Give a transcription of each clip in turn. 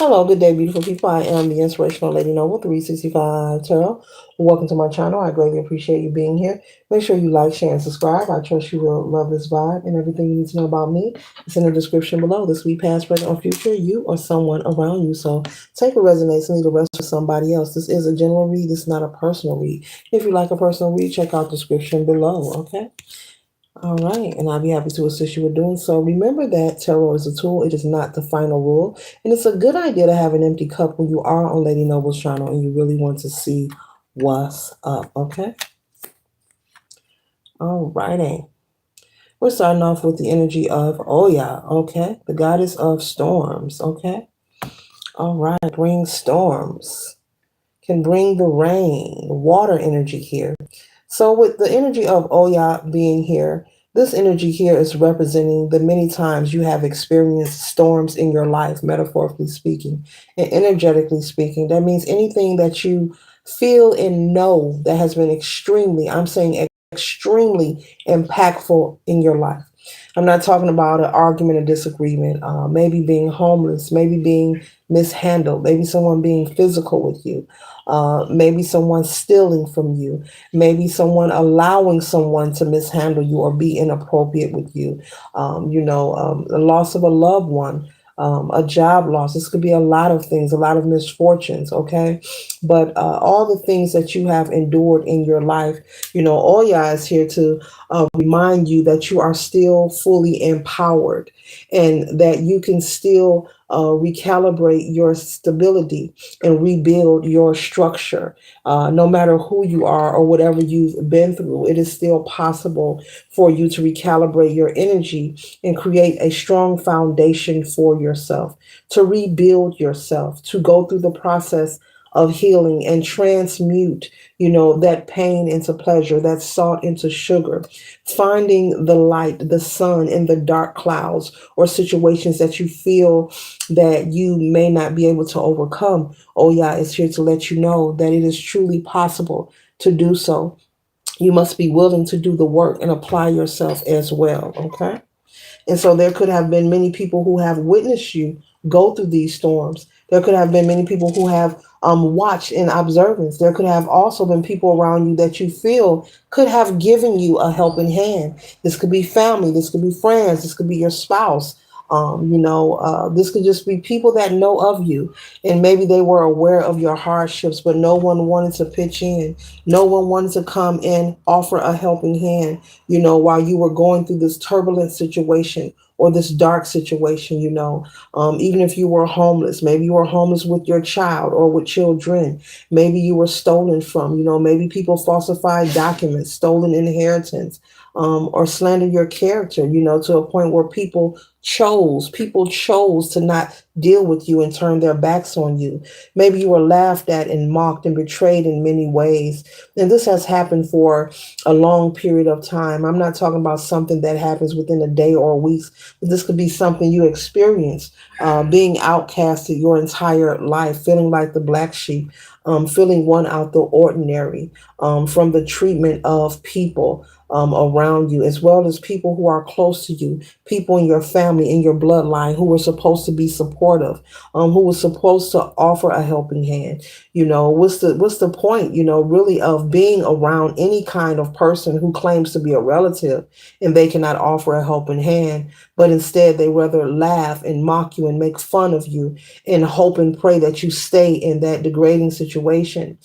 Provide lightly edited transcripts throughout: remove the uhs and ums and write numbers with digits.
Hello, good day, beautiful people. I am the Inspirational Lady Noble 365 Tarot. Welcome to my channel. I greatly appreciate you being here. Make sure you like, share, and subscribe. I trust you will love this vibe, and everything you need to know about me is in the description below. This week, past, present, or future, you or someone around you. So take what resonates and leave the rest for somebody else. This is a general read. This is not a personal read. If you like a personal read, check out the description below, okay? All right, and I'll be happy to assist you with doing so. Remember that tarot is a tool, it is not the final rule. And it's a good idea to have an empty cup when you are on Lady Noble's channel and you really want to see what's up, okay? All righty. We're starting off with the energy of Oya, okay? The goddess of storms, okay? All right, bring storms. Can bring the rain, water energy here. So with the energy of Oya being here, this energy here is representing the many times you have experienced storms in your life, metaphorically speaking, and energetically speaking. That means anything that you feel and know that has been extremely, I'm saying extremely impactful in your life. I'm not talking about an argument or disagreement, maybe being homeless, maybe being mishandled, maybe someone being physical with you, maybe someone stealing from you, maybe someone allowing someone to mishandle you or be inappropriate with you, the loss of a loved one. A job loss. This could be a lot of things, a lot of misfortunes, okay? But all the things that you have endured in your life, Oya is here to remind you that you are still fully empowered and that you can still recalibrate your stability and rebuild your structure. No matter who you are or whatever you've been through, it is still possible for you to recalibrate your energy and create a strong foundation for yourself, to rebuild yourself, to go through the process of healing and transmute, that pain into pleasure, that salt into sugar, finding the light, the sun in the dark clouds or situations that you feel that you may not be able to overcome. Oh yeah, it's here to let you know that it is truly possible to do so. You must be willing to do the work and apply yourself as well, okay? And so there could have been many people who have witnessed you go through these storms. There could have been many people who have watched in observance. There could have also been people around you that you feel could have given you a helping hand. This could be family. This could be friends. This could be your spouse. This could just be people that know of you, and maybe they were aware of your hardships, but no one wanted to pitch in. No one wanted to come and offer a helping hand, while you were going through this turbulent situation or this dark situation, even if you were homeless, maybe you were homeless with your child or with children, maybe you were stolen from, maybe people falsified documents, stolen inheritance, or slandered your character, to a point where people chose to not deal with you and turn their backs on you. Maybe you were laughed at and mocked and betrayed in many ways. And this has happened for a long period of time. I'm not talking about something that happens within a day or weeks, but this could be something you experience, being outcasted your entire life, feeling like the black sheep, feeling one out the ordinary, from the treatment of people around you, as well as people who are close to you, people in your family, in your bloodline, who were supposed to be supportive, who were supposed to offer a helping hand. What's the point, really, of being around any kind of person who claims to be a relative and they cannot offer a helping hand, but instead they rather laugh and mock you and make fun of you and hope and pray that you stay in that degrading situation.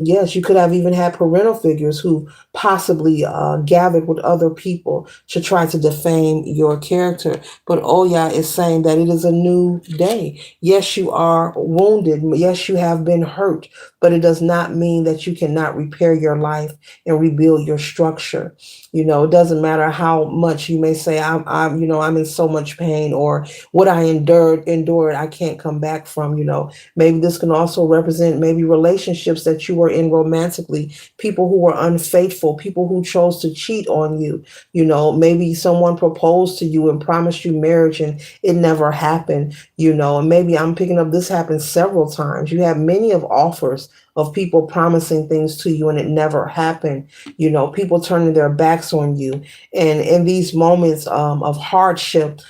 Yes, you could have even had parental figures who possibly gathered with other people to try to defame your character. But Oya is saying that it is a new day. Yes, you are wounded. Yes, you have been hurt, but it does not mean that you cannot repair your life and rebuild your structure. It doesn't matter how much you may say, I'm in so much pain, or what I endured, I can't come back from. Maybe this can also represent maybe relationships that you were in romantically, people who were unfaithful, people who chose to cheat on you. Maybe someone proposed to you and promised you marriage and it never happened. And maybe I'm picking up this happened several times. You have many of offers of people promising things to you and it never happened. People turning their backs on you. And in these moments of hardship,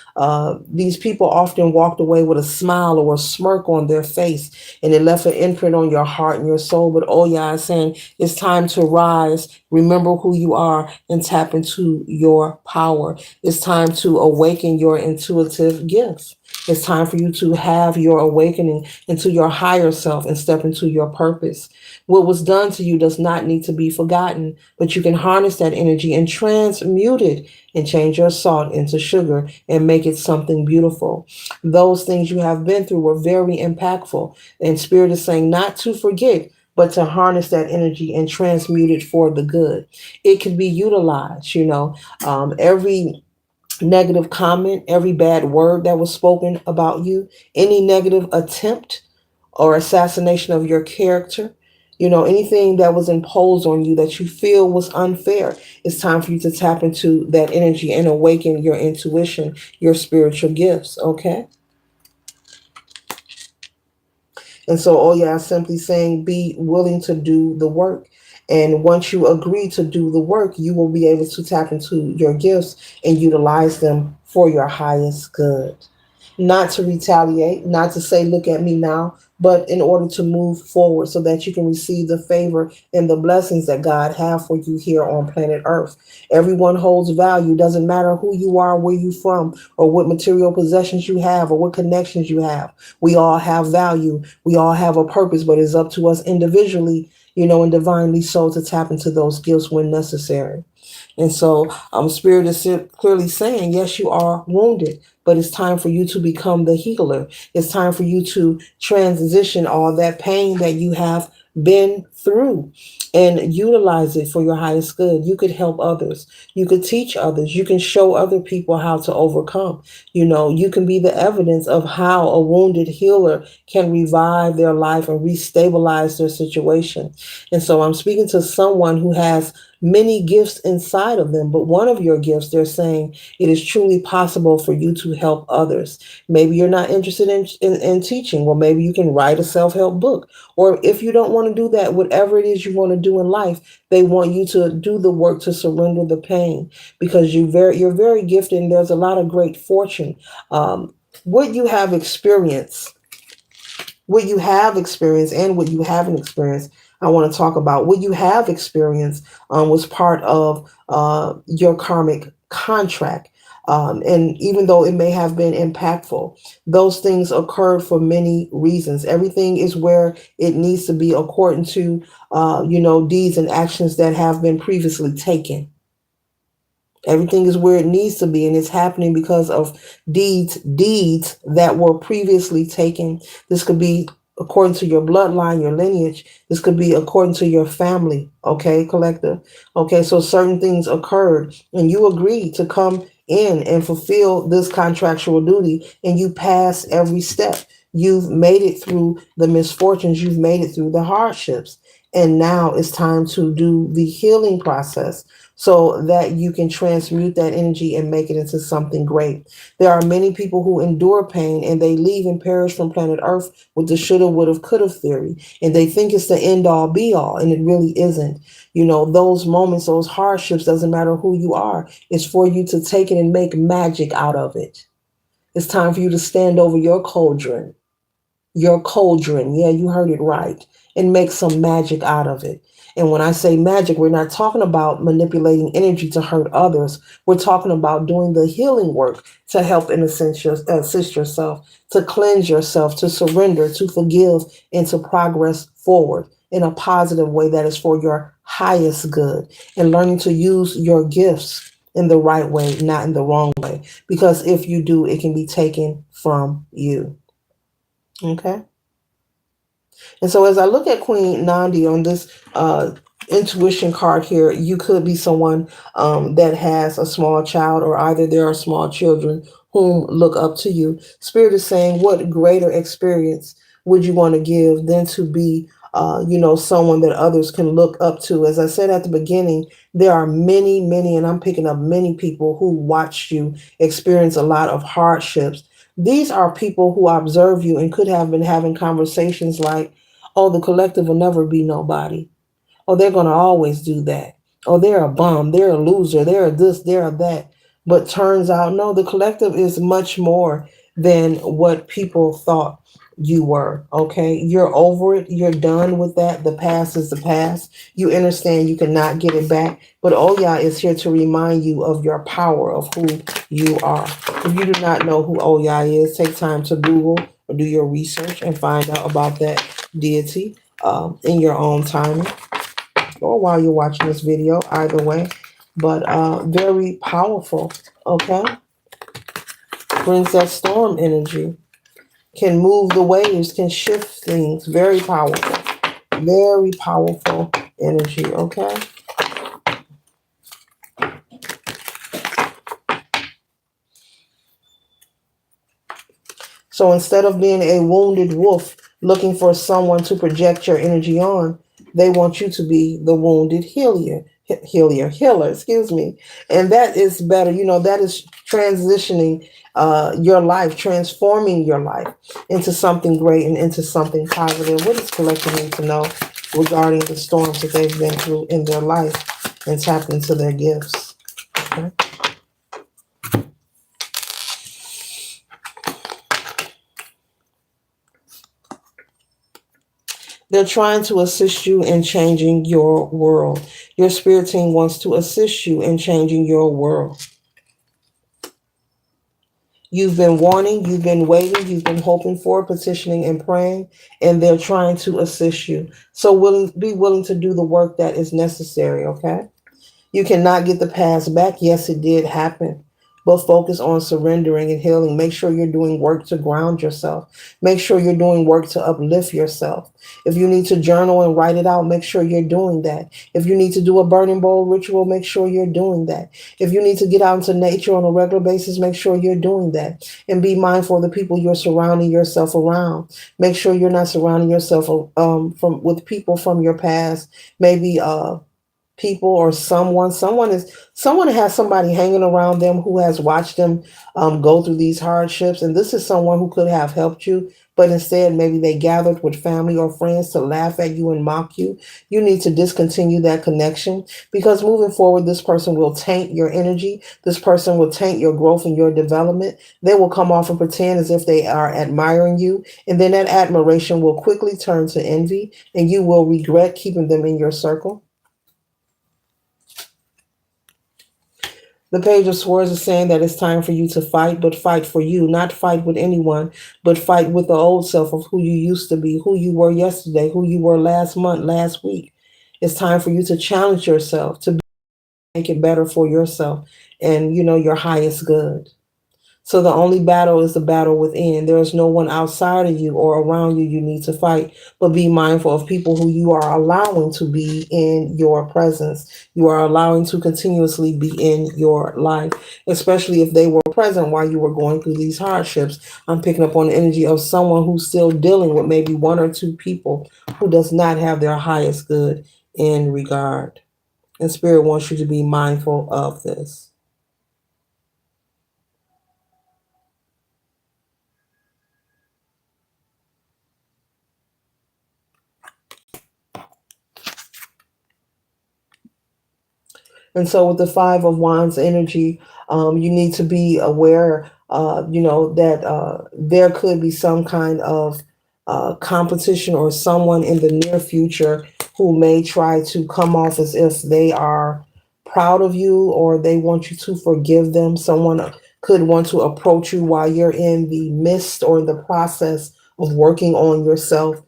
these people often walked away with a smile or a smirk on their face, and it left an imprint on your heart and your soul. But Oya is saying it's time to rise, remember who you are, and tap into your power. It's time to awaken your intuitive gifts. It's time for you to have your awakening into your higher self and step into your purpose. What was done to you does not need to be forgotten, but you can harness that energy and transmute it and change your salt into sugar and make it something beautiful. Those things you have been through were very impactful. And Spirit is saying not to forget, but to harness that energy and transmute it for the good. It can be utilized, every negative comment, every bad word that was spoken about you, any negative attempt or assassination of your character, anything that was imposed on you that you feel was unfair. It's time for you to tap into that energy and awaken your intuition, your spiritual gifts, okay? And so, oh yeah, I'm simply saying be willing to do the work. And once you agree to do the work, you will be able to tap into your gifts and utilize them for your highest good. Not to retaliate, not to say, look at me now, but in order to move forward so that you can receive the favor and the blessings that God have for you here on planet Earth. Everyone holds value. Doesn't matter who you are, where you from, or what material possessions you have, or what connections you have. We all have value. We all have a purpose, but it's up to us individually, and divinely so to tap into those gifts when necessary. And so Spirit is clearly saying, yes, you are wounded, but it's time for you to become the healer. It's time for you to transition all that pain that you have been through and utilize it for your highest good. You could help others. You could teach others. You can show other people how to overcome. You can be the evidence of how a wounded healer can revive their life and restabilize their situation. And so I'm speaking to someone who has many gifts inside of them, but one of your gifts, they're saying it is truly possible for you to help others. Maybe you're not interested in teaching. Well, maybe you can write a self-help book. Or if you don't want to do that, whatever it is you want to do in life, they want you to do the work to surrender the pain because you're very gifted and there's a lot of great fortune. What you have experienced and what you haven't experienced, I want to talk about. What you have experienced was part of your karmic contract. And even though it may have been impactful, those things occurred for many reasons. Everything is where it needs to be according to, deeds and actions that have been previously taken. Everything is where it needs to be, and it's happening because of deeds that were previously taken. This could be according to your bloodline, your lineage. This could be according to your family, okay, collective. Okay, so certain things occurred, and you agreed to come in and fulfill this contractual duty, and you passed every step. You've made it through the misfortunes, you've made it through the hardships, and now it's time to do the healing process so that you can transmute that energy and make it into something great. There are many people who endure pain and they leave and perish from planet Earth with the shoulda, woulda, coulda theory. And they think it's the end all be all, and it really isn't. Those moments, those hardships, doesn't matter who you are. It's for you to take it and make magic out of it. It's time for you to stand over your cauldron. Your cauldron, yeah, you heard it right, and make some magic out of it. And when I say magic, we're not talking about manipulating energy to hurt others. We're talking about doing the healing work to help and assist yourself, to cleanse yourself, to surrender, to forgive, and to progress forward in a positive way that is for your highest good, and learning to use your gifts in the right way, not in the wrong way. Because if you do, it can be taken from you. Okay. And so as I look at Queen Nandi on this intuition card here, you could be someone that has a small child, or either there are small children whom look up to you. Spirit is saying, what greater experience would you want to give than to be someone that others can look up to? As I said at the beginning, there are many, and I'm picking up many people who watched you experience a lot of hardships. These are people who observe you and could have been having conversations like, Oh, the collective will never be nobody. Oh, they're going to always do that. Oh, they're a bum. They're a loser. They're a this, they're a that. But turns out, no, the collective is much more than what people thought you were. Okay. You're over it. You're done with that. The past is the past. You understand you cannot get it back. But Oya is here to remind you of your power, of who you are. If you do not know who Oya is, take time to Google or do your research and find out about that deity in your own time or while you're watching this video, either way. But very powerful, okay? Brings that storm energy, can move the waves, can shift things. Very powerful energy, okay? So instead of being a wounded wolf looking for someone to project your energy on, they want you to be the wounded healer, excuse me. And that is better. You know, that is transitioning your life, transforming your life into something great and into something positive. What does collective need to know regarding the storms that they've been through in their life and tap into their gifts? Okay. They're trying to assist you in changing your world. Your spirit team wants to assist you in changing your world. You've been wanting, you've been waiting, you've been hoping for, petitioning and praying, and they're trying to assist you. So be willing to do the work that is necessary, okay? You cannot get the past back. Yes, it did happen. But focus on surrendering and healing. Make sure you're doing work to ground yourself. Make sure you're doing work to uplift yourself. If you need to journal and write it out, make sure you're doing that. If you need to do a burning bowl ritual, make sure you're doing that. If you need to get out into nature on a regular basis, make sure you're doing that. And be mindful of the people you're surrounding yourself around. Make sure you're not surrounding yourself with people from your past. Maybe people or someone has somebody hanging around them who has watched them go through these hardships, and this is someone who could have helped you, but instead maybe they gathered with family or friends to laugh at you and mock you. You need to discontinue that connection, because moving forward, this person will taint your energy. This person will taint your growth and your development. They will come off and pretend as if they are admiring you, and then that admiration will quickly turn to envy, and you will regret keeping them in your circle. The Page of Swords is saying that it's time for you to fight, but fight for you, not fight with anyone, but fight with the old self of who you used to be, who you were yesterday, who you were last month, last week. It's time for you to challenge yourself to make it better for yourself and, your highest good. So the only battle is the battle within. There is no one outside of you or around you need to fight, but be mindful of people who you are allowing to be in your presence. You are allowing to continuously be in your life, especially if they were present while you were going through these hardships. I'm picking up on the energy of someone who's still dealing with maybe one or two people who does not have their highest good in regard. And Spirit wants you to be mindful of this. And so, with the Five of Wands energy, you need to be aware, that there could be some kind of competition or someone in the near future who may try to come off as if they are proud of you or they want you to forgive them. Someone could want to approach you while you're in the midst or in the process of working on yourself.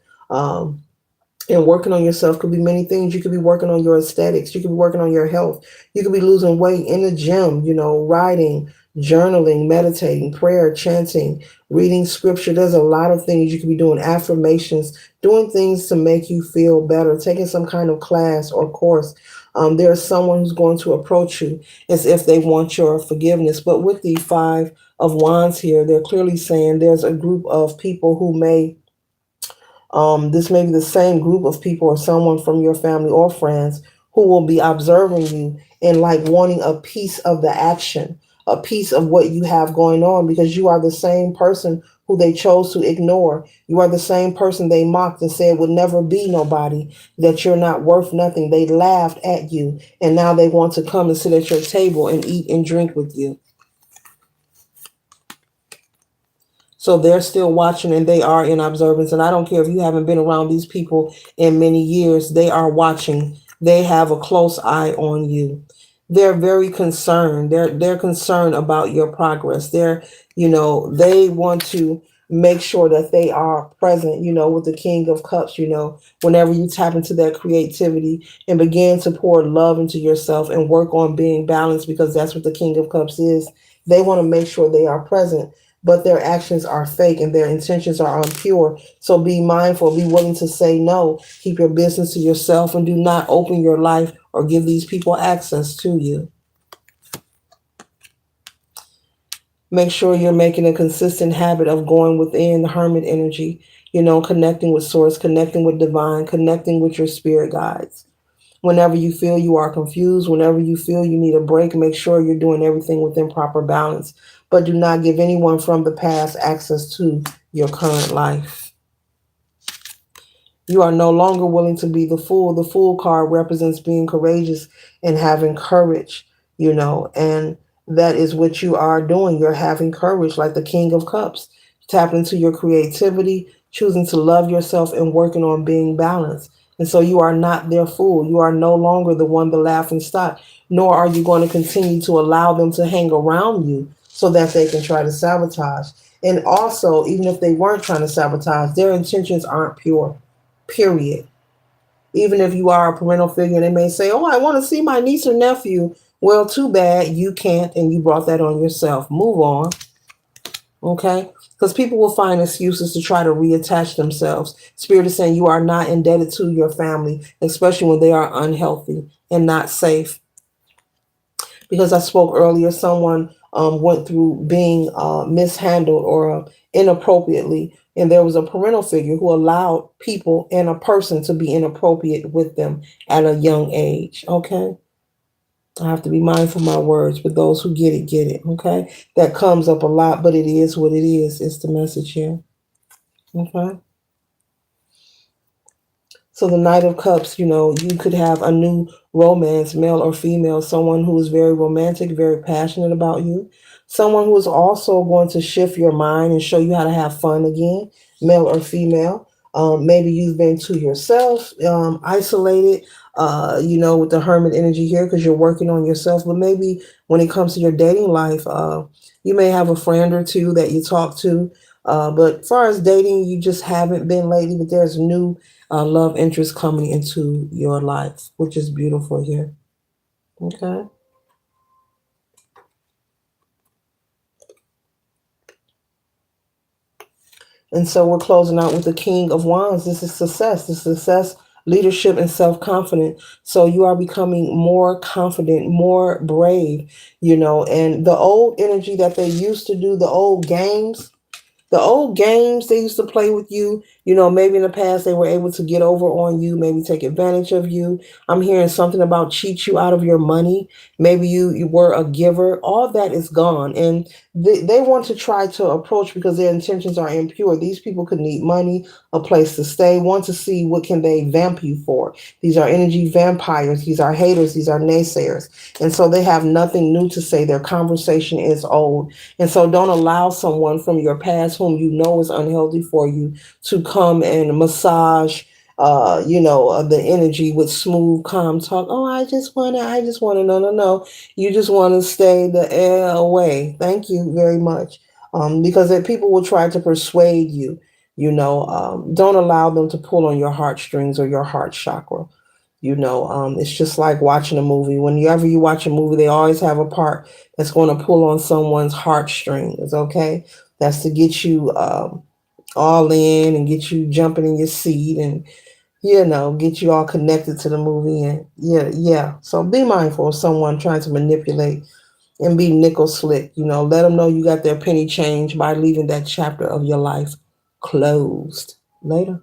And working on yourself could be many things. You could be working on your aesthetics. You could be working on your health. You could be losing weight in the gym, writing, journaling, meditating, prayer, chanting, reading scripture. There's a lot of things you could be doing, affirmations, doing things to make you feel better, taking some kind of class or course. There's someone who's going to approach you as if they want your forgiveness. But with the Five of Wands here, they're clearly saying there's a group of people who may this may be the same group of people or someone from your family or friends who will be observing you and like wanting a piece of the action a piece of what you have going on, because you are the same person who they chose to ignore. You are the same person they mocked and said would never be nobody, that you're not worth nothing. They laughed at you, and now they want to come and sit at your table and eat and drink with you. So they're still watching, and they are in observance. And I don't care if you haven't been around these people in many years, they are watching. They have a close eye on you. They're very concerned. They're concerned about your progress. They want to make sure that they are present, with the King of Cups, whenever you tap into that creativity and begin to pour love into yourself and work on being balanced, because that's what the King of Cups is. They want to make sure they are present, but their actions are fake and their intentions are impure. So be mindful, be willing to say no, keep your business to yourself, and do not open your life or give these people access to you. Make sure you're making a consistent habit of going within the hermit energy, connecting with source, connecting with divine, connecting with your spirit guides. Whenever you feel you are confused, whenever you feel you need a break, make sure you're doing everything within proper balance. But do not give anyone from the past access to your current life. You are no longer willing to be the fool. The fool card represents being courageous and having courage, and that is what you are doing. You're having courage, like the King of Cups. Tap into your creativity, choosing to love yourself and working on being balanced. And so you are not their fool. You are no longer the one, the laughing stock, nor are you going to continue to allow them to hang around you so that they can try to sabotage. And also, even if they weren't trying to sabotage, their intentions aren't pure, period. Even if you are a parental figure, they may say, oh, I want to see my niece or nephew. Well, too bad you can't, and you brought that on yourself. Move on. Okay? Because people will find excuses to try to reattach themselves. Spirit is saying you are not indebted to your family, especially when they are unhealthy and not safe. Because I spoke earlier, someone went through being mishandled or inappropriately, and there was a parental figure who allowed people and a person to be inappropriate with them at a young age. Okay? I have to be mindful of my words, but those who get it, okay? That comes up a lot, but it is what it is. It's the message here, okay? So the Knight of Cups, you could have a new romance, male or female, someone who is very romantic, very passionate about you, someone who is also going to shift your mind and show you how to have fun again, male or female. Maybe you've been to yourself, isolated, with the hermit energy here because you're working on yourself. But maybe when it comes to your dating life, you may have a friend or two that you talk to. But as far as dating, you just haven't been lately, but there's new love interest coming into your life, which is beautiful here. Okay. And so we're closing out with the King of Wands. This is success. This is success, leadership, and self-confidence. So you are becoming more confident, more brave, and the old energy that they used to do, the old games they used to play with you, maybe in the past they were able to get over on you, maybe take advantage of you. I'm hearing something about cheat you out of your money. Maybe you were a giver. All that is gone. And they want to try to approach because their intentions are impure. These people could need money, a place to stay, want to see what can they vamp you for. These are energy vampires. These are haters. These are naysayers. And so they have nothing new to say. Their conversation is old. And so don't allow someone from your past whom you know is unhealthy for you to come and massage the energy with smooth, calm talk. Oh, I just want to, no. You just want to stay the air away. Thank you very much. Because people will try to persuade you, don't allow them to pull on your heartstrings or your heart chakra. It's just like watching a movie. Whenever you watch a movie, they always have a part that's going to pull on someone's heartstrings, okay? That's to get you all in and get you jumping in your seat and, get you all connected to the movie. And yeah. So be mindful of someone trying to manipulate and be nickel slick. Let them know you got their penny change by leaving that chapter of your life closed. Later.